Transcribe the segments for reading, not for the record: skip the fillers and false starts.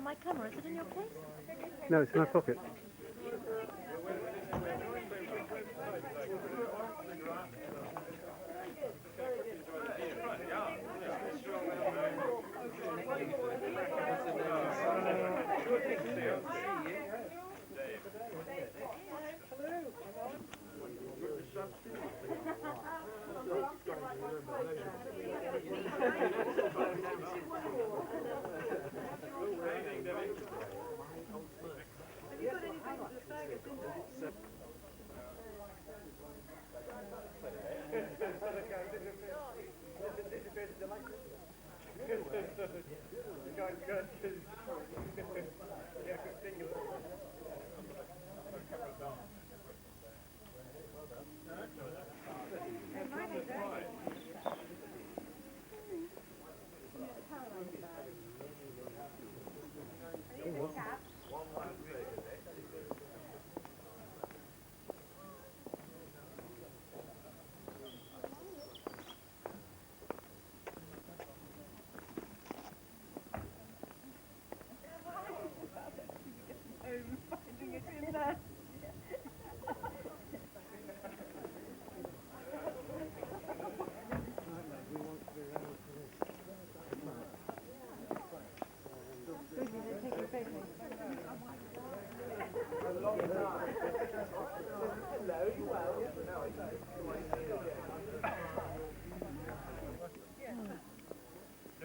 My camera, is it in your case? No, it's in my pocket.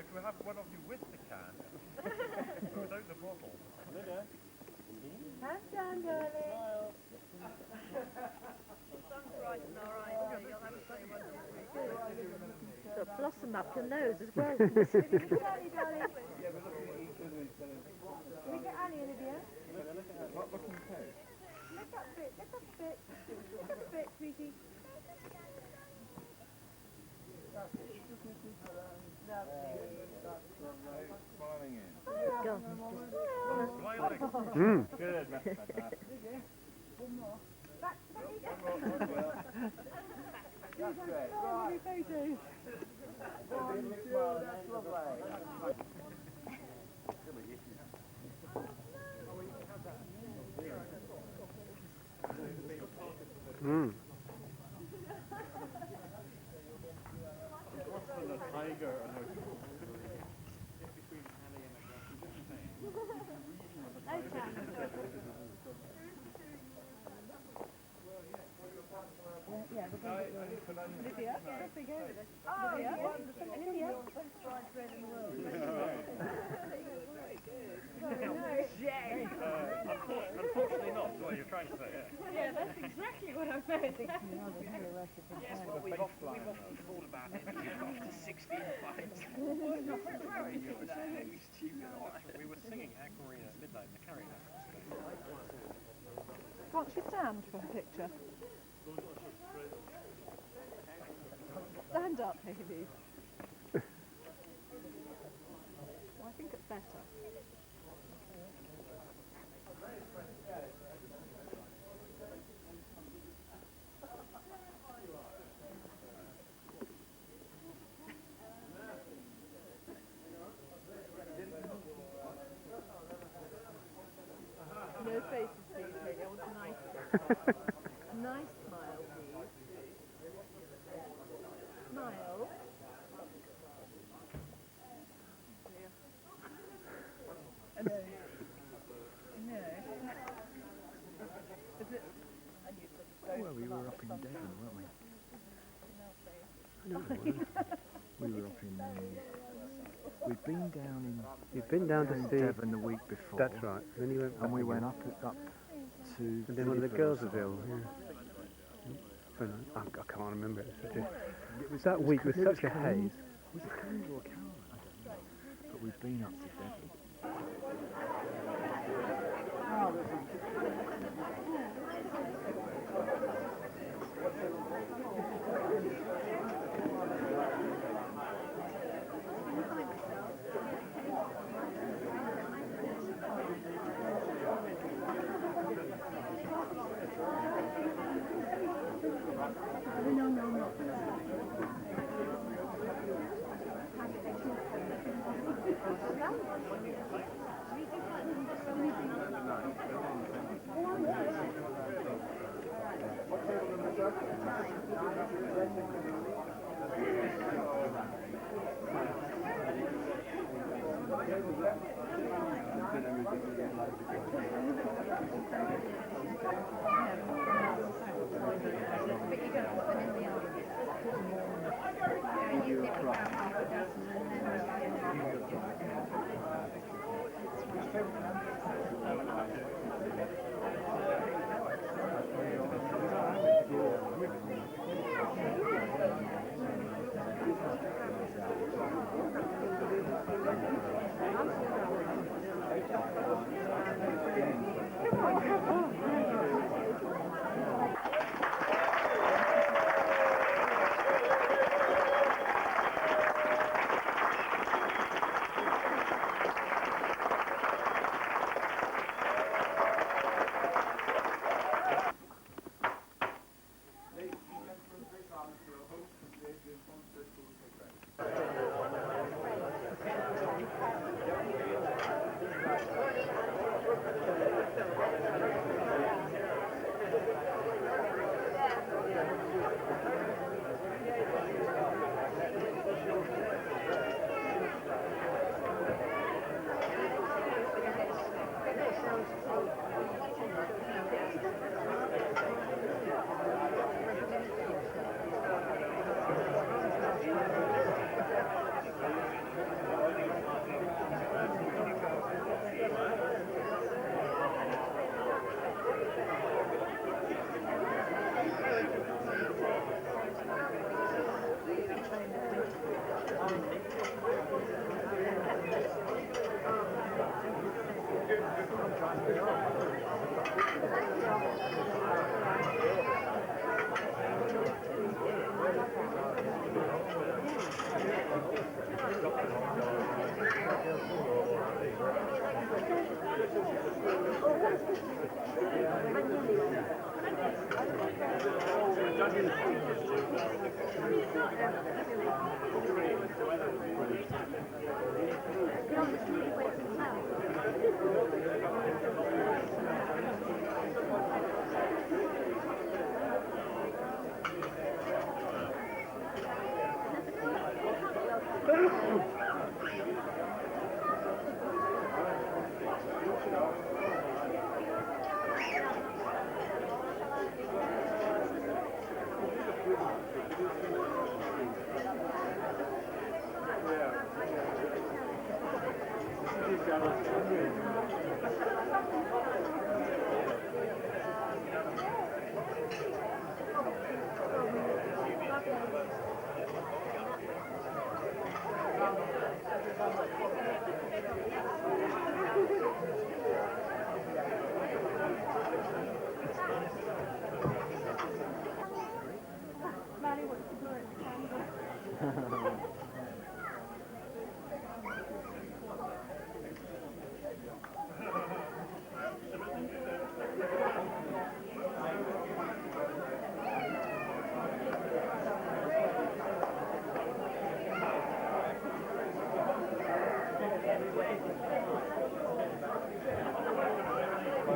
Can we have one of you with the can? Without the bottle. Hands down, darling. Sun's bright and alright, so you'll have to say 1, 2, 3. Got blossom up your nose as well. Look at Annie, darling. Look at Annie, Olivia. Not looking okay. Look up a bit, look up a bit. Look up a bit, sweetie. Smiling in. Go. Smiling. Good. One more. Back. That's great. Lovely photos. That's lovely. Tiger and her between Annie and Olivia, off we go with it. Olivia. Best fried bread in the world. Unfortunately not, is what you're trying to say, yeah. Yeah, that's exactly what I meant. Yes, well, we've often thought about it after 16 fights. We were singing Aquamarine at midnight in the carrier. Can't she stand for a picture? Stand up, Haley. Well, I think it's better. No faces, please, Haley. I want a nice smile, please. Smile. No. We were up in. We'd been down in. You've been down to see. Devon the week before. That's right. Then you went back And we went again. up to. And then one of the Liverpool girls or was ill. something. Yeah. I can't remember. It was such It was, that week was it such a Cone. haze. Was it Cone or Caroline? I don't know. But we'd been up to Devon.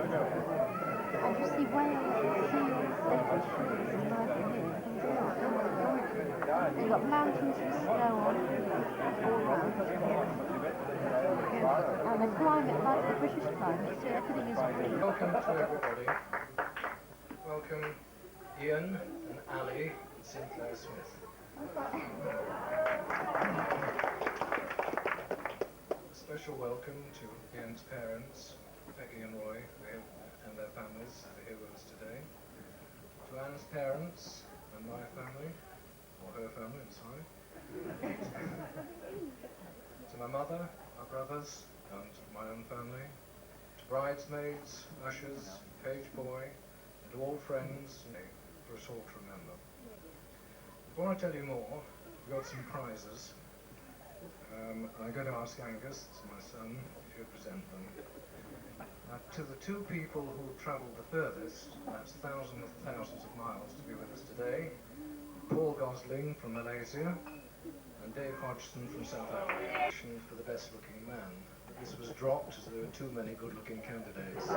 And you see whales and seals, dead trees and life here. You've got mountains with snow on all round. And the climate like the British climate, so everything is green. Welcome to everybody. Welcome Iain and Ali and Sinclair Smith. A special welcome to Iain's parents, Becky and Roy, and their families, who are here with us today. To Anne's parents and my family, or her family, I'm sorry. To my mother, my brothers, and my own family. To bridesmaids, ushers, page boy, and to all friends, for us all to remember. Before I tell you more, we've got some prizes. I'm going to ask Angus, my son, if he'll present them. To the two people who travelled the furthest, that's thousands and thousands of miles to be with us today, Paul Gosling from Malaysia and Dave Hodgson from South Africa, for the best looking man. But this was dropped as there were too many good looking candidates.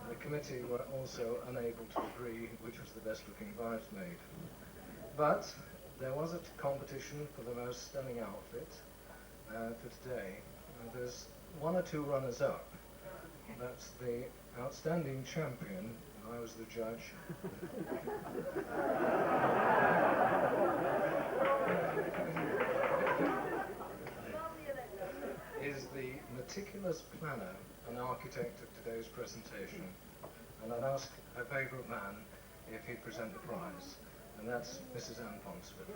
The committee were also unable to agree which was the best looking bridesmaid. But there was a competition for the most stunning outfit for today. There's one or two runners-up. That's the outstanding champion, I was the judge. Is the meticulous planner and architect of today's presentation. And I'd ask her favourite man if he'd present the prize. And that's Mrs. Anne Ponsford.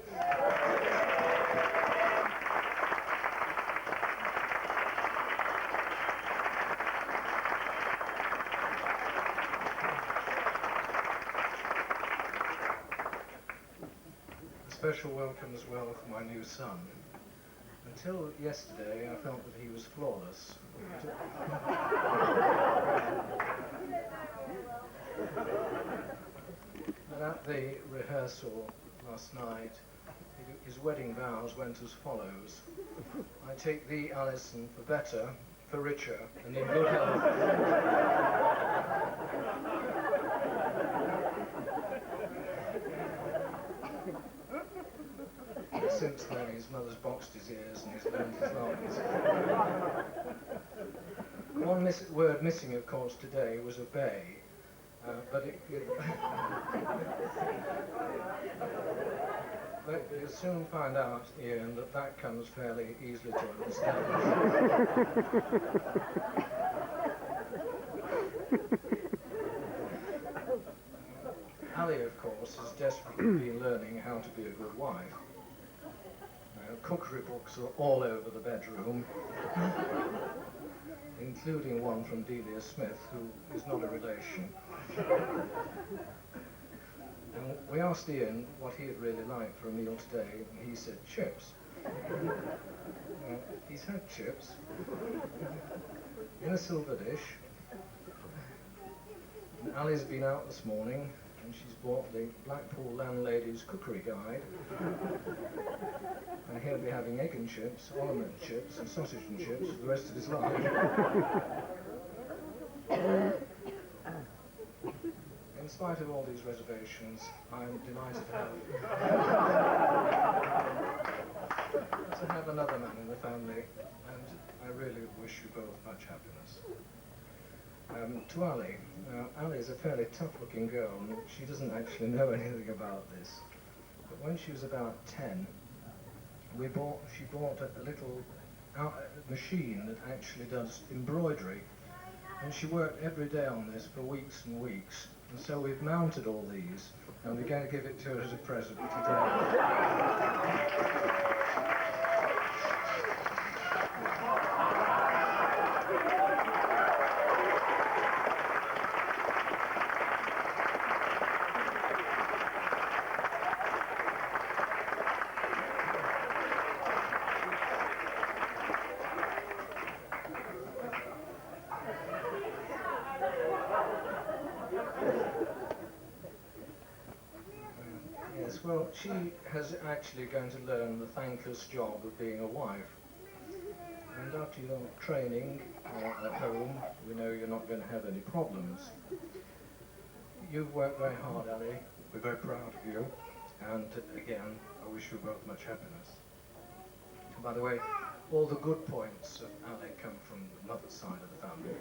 A special welcome as well for my new son. Until yesterday, I felt that he was flawless. But at the rehearsal last night, his wedding vows went as follows. I take thee, Alison, for better, for richer, and in good health. Since then, his mother's boxed his ears and he's learned his lines. One word missing, of course, today was obey. But you'll soon find out, Iain, that comes fairly easily to understand. Ali, of course, has desperately been learning how to be a good wife. Cookery books are all over the bedroom, including one from Delia Smith, who is not a relation. And we asked Iain what he'd really like for a meal today, and he said chips. He's had chips in a silver dish. And Ali's been out this morning, and she's bought the Blackpool Landlady's Cookery Guide. And he'll be having egg and chips, almond chips, and sausage and chips for the rest of his life. In spite of all these reservations, I'm delighted to have another man in the family, and I really wish you both much happiness. To Ali. Ali is a fairly tough-looking girl, and she doesn't actually know anything about this. But when she was about 10, she bought a little machine that actually does embroidery, and she worked every day on this for weeks and weeks. And so we've mounted all these, and we're going to give it to her as a present today. Well, she has actually going to learn the thankless job of being a wife. And after your training at home, we know you're not going to have any problems. You've worked very hard, Ali. We're very proud of you. And again, I wish you both much happiness. And by the way, all the good points of Ali come from the mother's side of the family.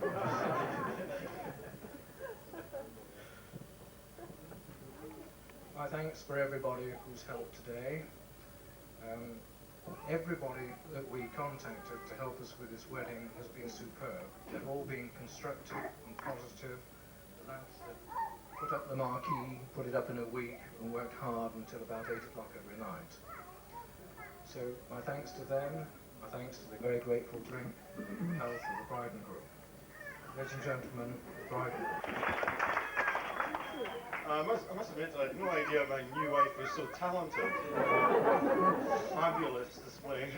my thanks for everybody who's helped today. Everybody that we contacted to help us with this wedding has been superb. They've all been constructive and positive. The lads that put up the marquee, put it up in a week, and worked hard until about 8 o'clock every night. So my thanks to them, my thanks to the very grateful drink and health of the bride and groom. Ladies and gentlemen, the bride and groom. I must admit, I had no idea my new wife was so talented. Fabulous display.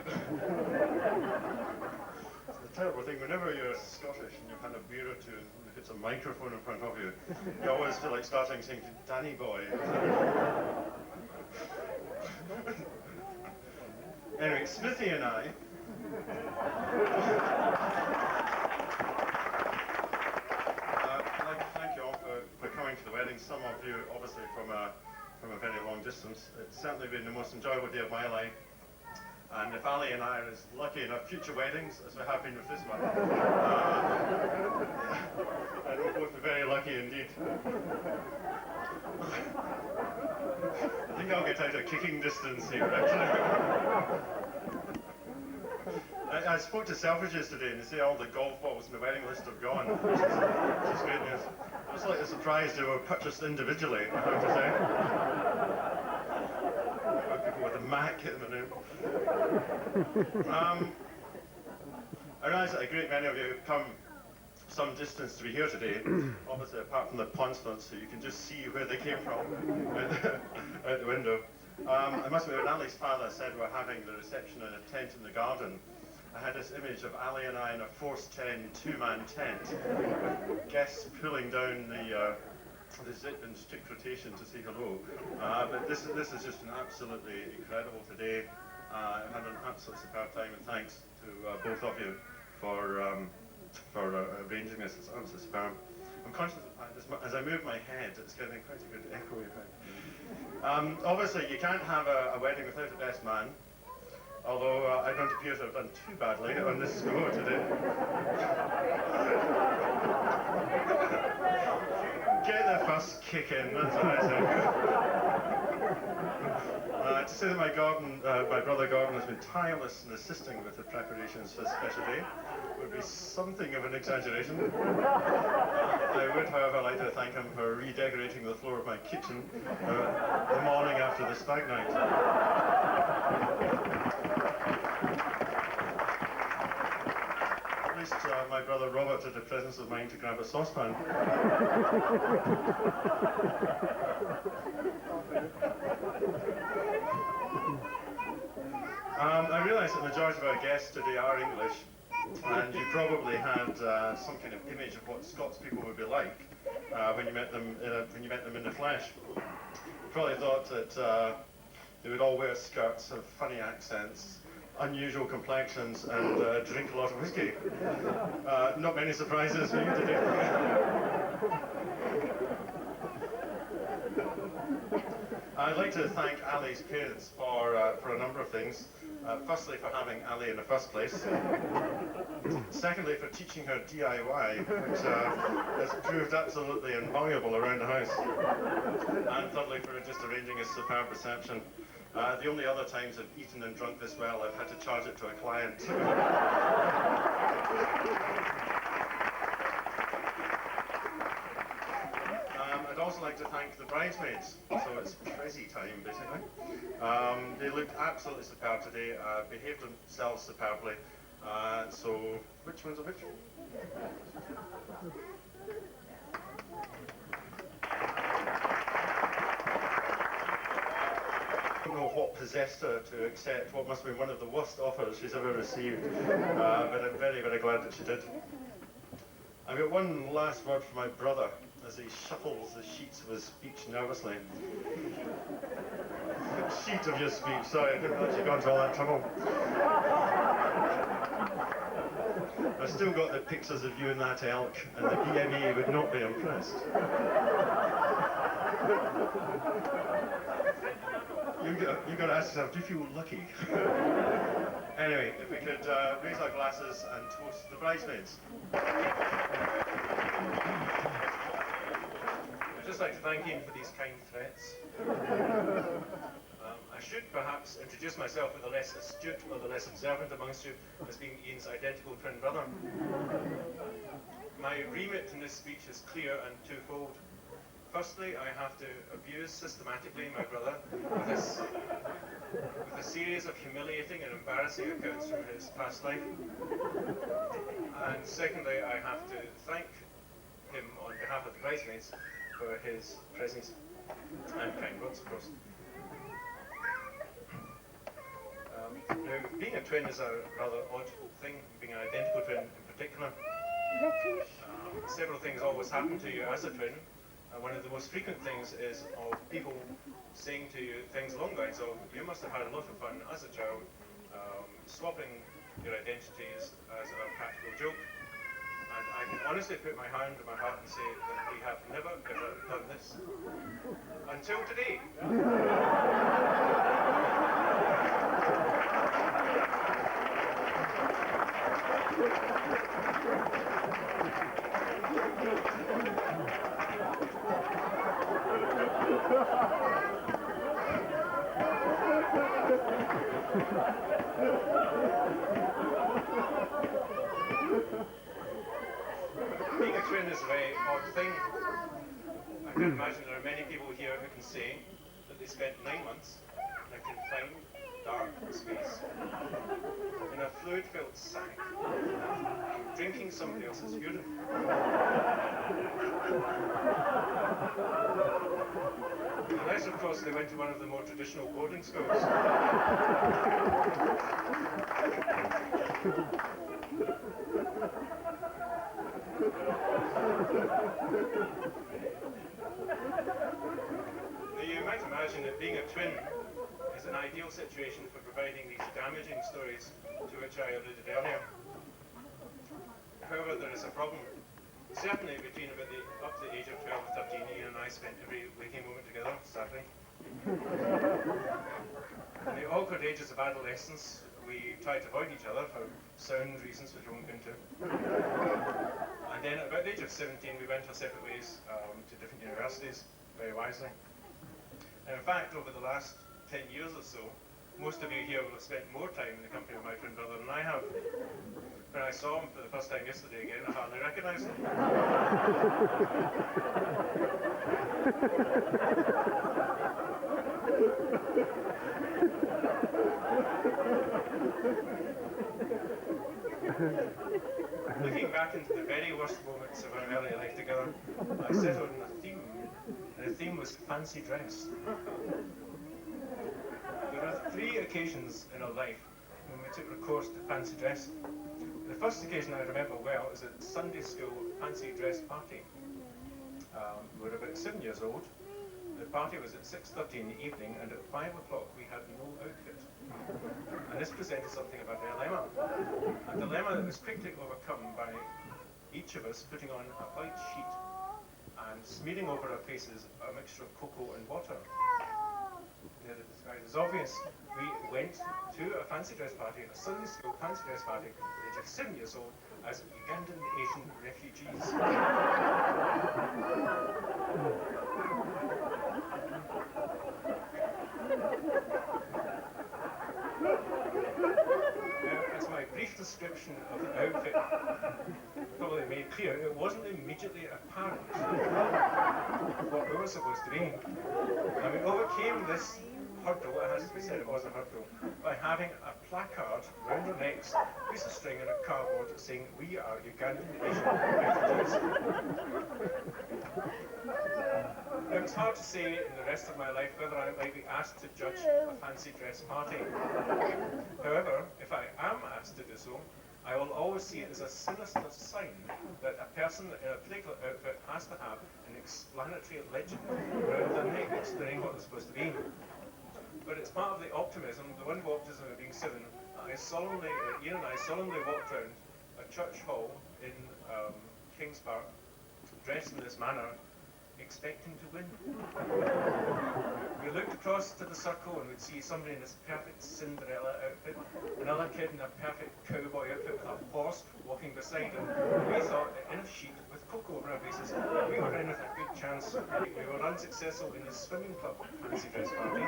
It's the terrible thing, whenever you're Scottish and you've had a beer or two and if it's a microphone in front of you, you always feel like starting singing Danny Boy. Anyway, Smithy and I for coming to the wedding. Some of you obviously from a very long distance. It's certainly been the most enjoyable day of my life. And if Ali and I are as lucky in our future weddings as we have been with this one, and we'll both be very lucky indeed. I think I'll get out of kicking distance here actually. I spoke to Selfridges today and they say all the golf balls in the wedding list have gone, which is great news. It was like a surprise they were purchased individually, I have to say. People with a Mac in the name. I realise that a great many of you have come some distance to be here today, obviously apart from the Ponsfords, so you can just see where they came from out the window. I must admit, when Ali's father said we're having the reception in a tent in the garden, I had this image of Ali and I in a Force 10 two-man tent, with guests pulling down the zip in strict rotation to say hello. But this is just an absolutely incredible today. I had an absolutely superb time, and thanks to both of you for arranging this. It's absolutely superb. I'm conscious of the fact as I move my head, it's getting quite a good echoey effect. Obviously, you can't have a wedding without a best man. Although I don't appear to have done too badly on this score today. Get the first kick in, that's what I say. To say that my brother Gordon has been tireless in assisting with the preparations for this special day would be something of an exaggeration. I would, however, like to thank him for redecorating the floor of my kitchen the morning after the stag night. At least my brother Robert had the presence of mind to grab a saucepan. I realise that the majority of our guests today are English, and you probably had some kind of image of what Scots people would be like when you met them in the flesh. You probably thought that they would all wear skirts, have funny accents, unusual complexions, and drink a lot of whiskey. Not many surprises for you today. I'd like to thank Ali's parents for a number of things. Firstly, for having Ali in the first place. Secondly, for teaching her DIY, which has proved absolutely invaluable around the house. And thirdly, for just arranging a superb reception. The only other times I've eaten and drunk this well, I've had to charge it to a client. I'd also like to thank the bridesmaids. So it's crazy time, basically. They looked absolutely superb today, behaved themselves superbly. So, which one's a which? I don't know what possessed her to accept what must have been one of the worst offers she's ever received, but I'm very, very glad that she did. I've got one last word for my brother as he shuffles the sheets of his speech nervously. Sheet of your speech, sorry, I didn't actually go into all that trouble. I've still got the pictures of you and that elk, and the BME would not be impressed. You've got to ask yourself, do you feel lucky? Anyway, if we could raise our glasses and toast the bridesmaids. just like to thank Iain for these kind threats. I should perhaps introduce myself with the less astute or the less observant amongst you as being Iain's identical twin brother. My remit in this speech is clear and twofold. Firstly, I have to abuse systematically my brother with a series of humiliating and embarrassing accounts from his past life. And secondly, I have to thank him on behalf of the bridesmaids for his presence and kind words, of course. Now, being a twin is a rather odd thing, being an identical twin in particular. Several things always happen to you as a twin. One of the most frequent things is of people saying to you things along the lines of, you must have had a lot of fun as a child, swapping your identities as a practical joke. And I can honestly put my hand on my heart and say that we have never ever done this. Until today. Being a twin is a very odd thing. I can imagine there are many people here who can say that they spent 9 months in a confined, dark space, in a fluid-filled sack, drinking somebody else's urine. Unless, of course, they went to one of the more traditional boarding schools. You might imagine that being a twin is an ideal situation for providing these damaging stories to which I alluded earlier. However, there is a problem. Certainly between up to the age of 12 or 13, Iain and I spent every waking moment together, sadly. In the awkward ages of adolescence, we tried to avoid each other for sound reasons which I won't go into. And then at about the age of 17, we went our separate ways to different universities, very wisely. And in fact, over the last 10 years or so, most of you here will have spent more time in the company of my twin brother than I have. When I saw him for the first time yesterday again, I hardly recognised him. Looking back into the very worst moments of our early life together, I settled on a theme, and the theme was fancy dress. There are 3 occasions in our life when we took recourse to fancy dress. The first occasion I remember well is a Sunday school fancy dress party. We were about 7 years old. The party was at 6:30 in the evening, and at 5 o'clock we had no outfit. And this presented something of a dilemma. A dilemma that was quickly overcome by each of us putting on a white sheet and smearing over our faces a mixture of cocoa and water. The disguise is obvious. We went to a fancy dress party, a Sunday school fancy dress party, at the age of 7 years old, as Ugandan Asian refugees. As my brief description of the outfit probably made clear, it wasn't immediately apparent what we were supposed to be. And we overcame this hurdle, it has to be said it was a hurdle, by having a placard round our necks, a piece of string and a cardboard saying, "We are Ugandan Asian refugees." Now, it's hard to say in the rest of my life whether I might be asked to judge a fancy dress party. However, if I am asked to do so, I will always see it as a sinister sign that a person in a particular outfit has to have an explanatory legend around their neck explaining what they're supposed to be. But it's part of the optimism, the wonderful optimism of being 7. Iain and I solemnly walked around a church hall in Kings Park, dressed in this manner, expecting to win. We looked across to the circle and we'd see somebody in this perfect Cinderella outfit, another kid in a perfect cowboy outfit with a horse walking beside him. We thought that in a sheet with cocoa over our faces, we were in with a good chance. We were unsuccessful in the swimming club fancy dress party.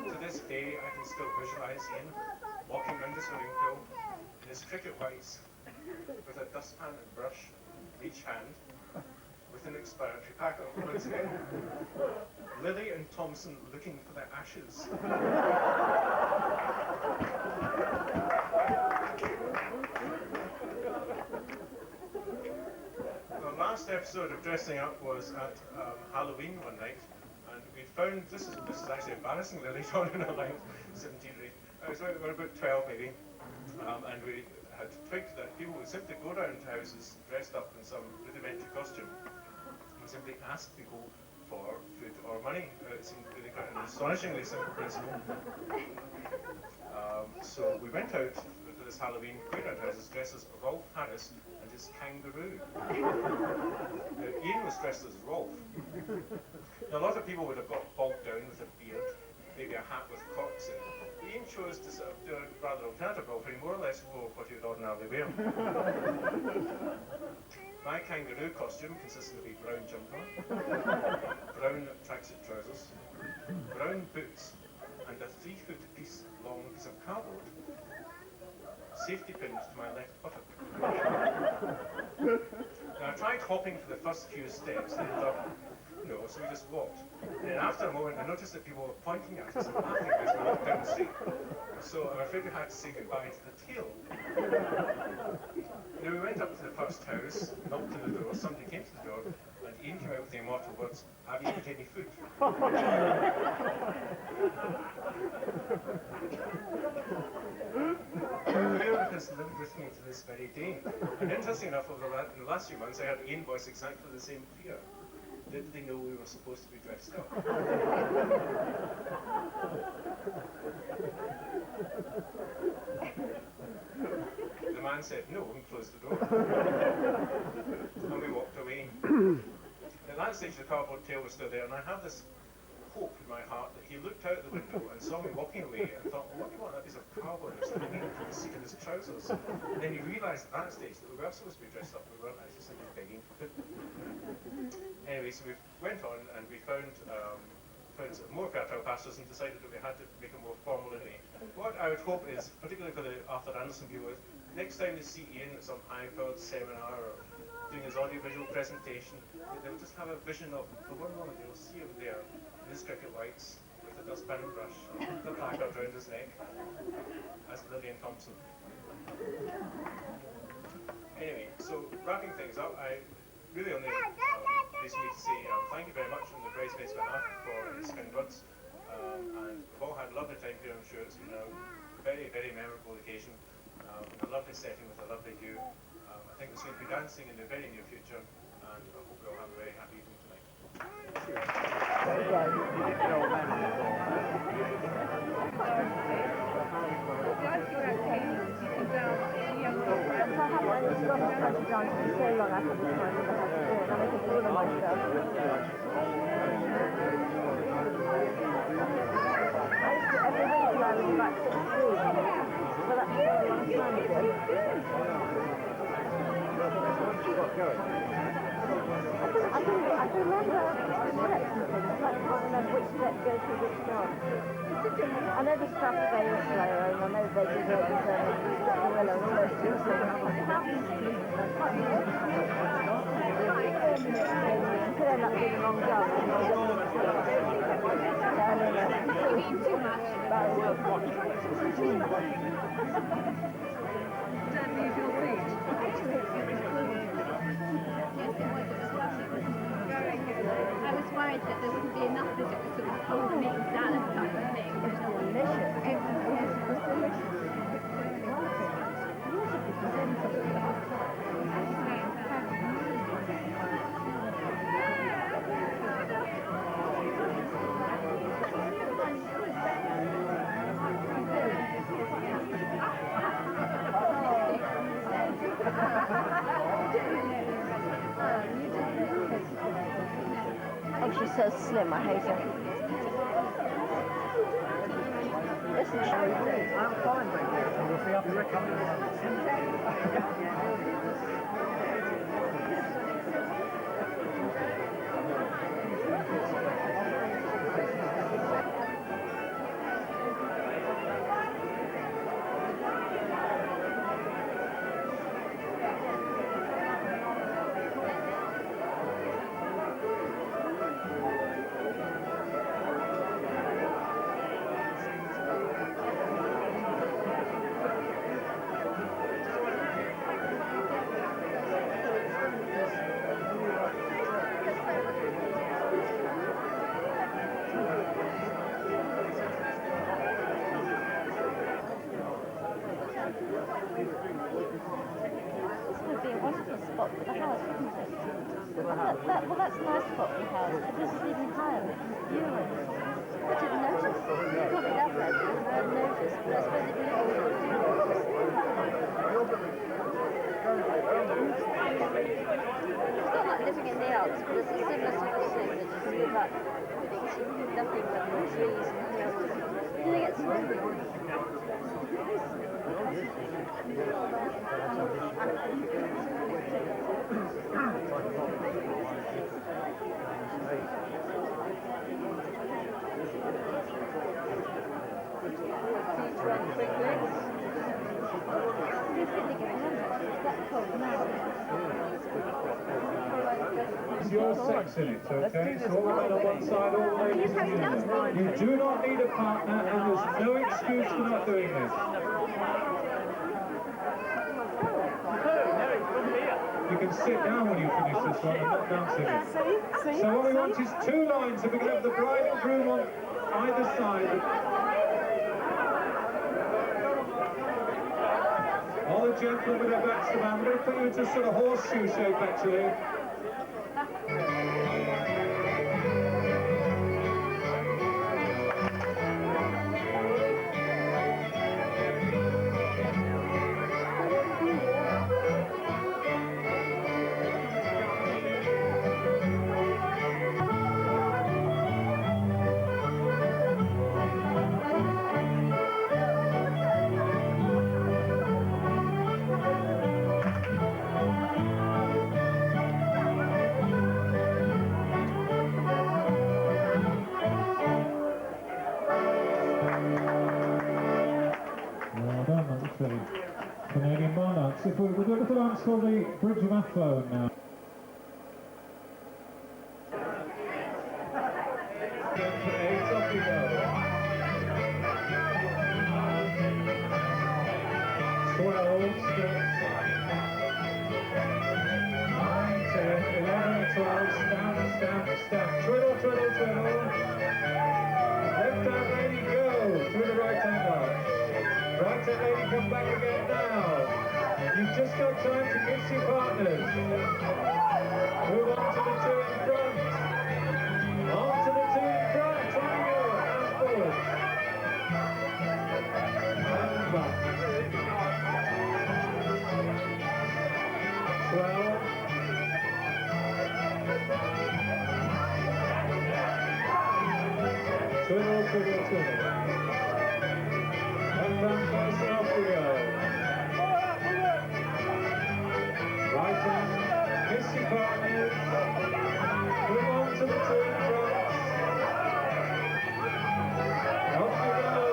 To this day, I can still visualise Iain walking around the swimming pool in his cricket whites with a dustpan and brush in each hand, with an explanatory pack of words in it. Lily and Thompson looking for their ashes. The last episode of Dressing Up was at Halloween one night, and we found this is actually embarrassingly late on in our life, 17 or 8. So we were about 12 maybe, and we had twigged that people would simply go around houses dressed up in some rudimentary costume and simply ask people for food or money. It seemed really quite an astonishingly simple principle. So we went out for this Halloween, going around houses dressed as Rolf Harris and his kangaroo. Now, Iain was dressed as Rolf. Now, a lot of people would have got bogged down with a beard, maybe a hat with cocks in. Iain chose to sort of do a rather alternative role, he more or less wore what he would ordinarily wear. My kangaroo costume consisted of a brown jumper, brown tracksuit trousers, brown boots, and a 3-foot long piece of cardboard, safety pinned to my left buttock. Now, I tried hopping for the first few steps, and ended up, so we just walked. And then after a moment, I noticed that people were pointing at us and laughing as we walked down the street. So I'm afraid we had to say goodbye to the tail. Now we went up to the first house, knocked on the door, somebody came to the door, and Iain came out with the immortal words, "Have you got any food?" Fear has lived with me to this very day. And interesting enough, in the last few months, I heard Iain voice exactly the same fear. Did they know we were supposed to be dressed up? The man said no and closed the door. And we walked away. At that stage, the cardboard tail was still there, and I have this hope in my heart that he looked out the window and saw me walking away and thought, well, what do you want that piece of cardboard that's hanging from the seat of his trousers? And then he realised at that stage that we were supposed to be dressed up, we weren't actually simply begging for food. Anyway, so we went on and we found some more fertile pastures and decided that we had to make it more formal anyway. What I would hope is, particularly for the Arthur Anderson people, next time they see Iain at some high-powered seminar or doing his audiovisual presentation, they'll just have a vision of him. For one moment, they'll see him there in his cricket whites, with a dustpan and brush, the placard around his neck, as Lillian Thompson. Anyway, so wrapping things up, I really only leaves me to say thank you very much on the bridesmaids' behalf for his kind words. And we've all had a lovely time here, I'm sure it's been a very, very memorable occasion. A lovely setting with a lovely view. I think there's going to be dancing in the very near future, and I hope we all have a very happy evening tonight. I can remember steps and things, but I can't remember which step goes to which job. I know the Strathspey Slayer, and I know they do the Willow and all those things. You could end up doing the wrong job. Too much. Don't leave your feet. Yes, it was. It was lovely. Very good. I was worried that there wouldn't be enough that it was sort of cold meat salad type of thing. It was delicious. It was delicious. she's so slim, I hate her. Isn't she? I'm fine, thank you. We'll see after This would be a wonderful spot for the house, wouldn't it? Well, that's a nice spot for the house, but this is even higher. It's beautiful. I didn't notice. It's probably that bad, I hadn't noticed, but I suppose it really It's not like living in the Alps, but it's a similar sort of thing that just give up. It's nothing but trees and hills. You think it's It's your section, it's okay? So all the men on one side, all the ladies on the other. You do not need a partner, and there's no excuse for not doing this. You can sit down when you finish this one and not dancing it. So what we want is 2 lines, and we can have the bride and groom on either side. All the gentlemen with their backs to the man. We're going to put you into sort of horseshoe shape, actually. Canadian bar dance. If we do a little dance called the Bridge of Athlone now. Off we go. 12 steps. 9, 10, 11, 12. Stamp, stamp, stamp. Twiddle, twiddle, twiddle. Left hand lady, go through the right hand arch. Right hand lady, come back again now. You've just got time to kiss your partners. Move on to the 2 in front. On to the 2 in front. Triangle. And forward. And back. 12. Twiddle, twiddle, twiddle. Left hand first and off we go. Right hand, kiss your partners. Move on to the 2 in front. Off we go.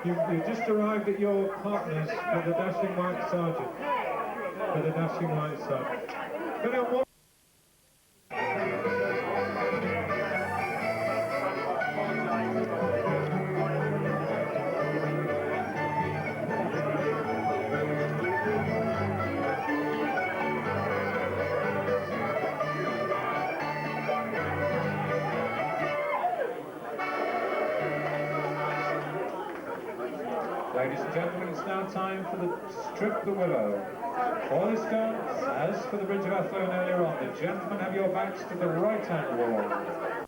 You've just arrived at your partners for the Dashing White Sergeant. For the Dashing White Sergeant. But now what? Ladies and gentlemen, it's now time for the Strip the Willow. All is done, as for the Bridge of Athlone earlier on. The gentlemen have your backs to the right-hand wall.